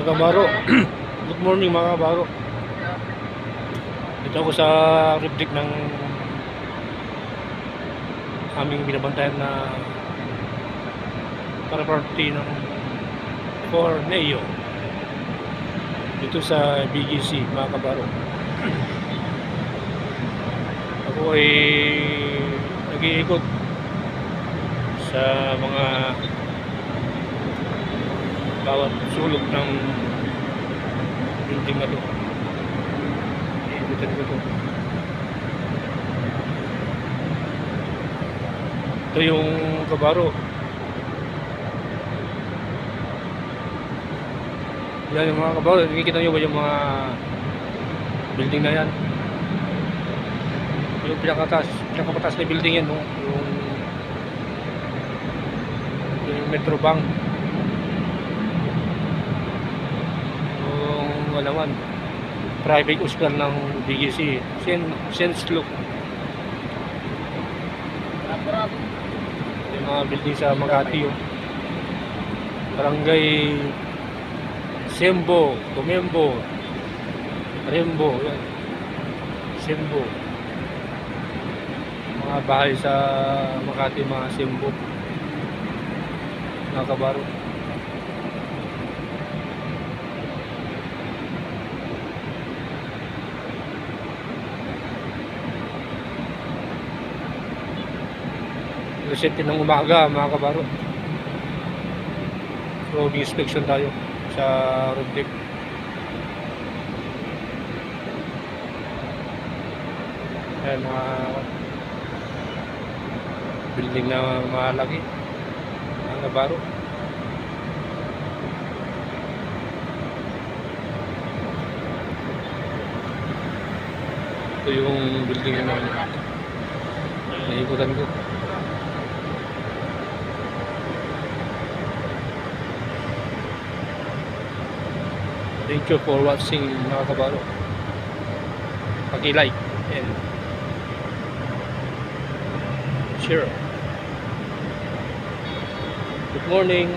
kabaro. Good morning mga kabaro. Dito ako sa ribdik ng aming binabantayan na property ng Corneo dito sa BGC mga kabaro. Ako ay nag-iikot sa mga bawat sulok ng building na to. Iikutin ko to. Ito yung kabaro. Yan yung mga kabaro. Nakikita nyo ba yung mga building na yan? Yung pinakapatas na building yan, no? Yung Metro Bank. Yung naman private hospital ng BGC, Sense Look. Yung mga building sa Makati, yung Barangay Sembo, Tumembo, Rembo, yan. Sembo. Mga bahay sa Makati, mga Sembo. Mga kabaro. Resente ng umaga mga kabaro. Road inspection tayo sa road deck. Ayan mga building na malaki mga kabaro. Ito yung building na naikutan ko. Thank you for watching mga kabaro. Paki-like and share. Good morning.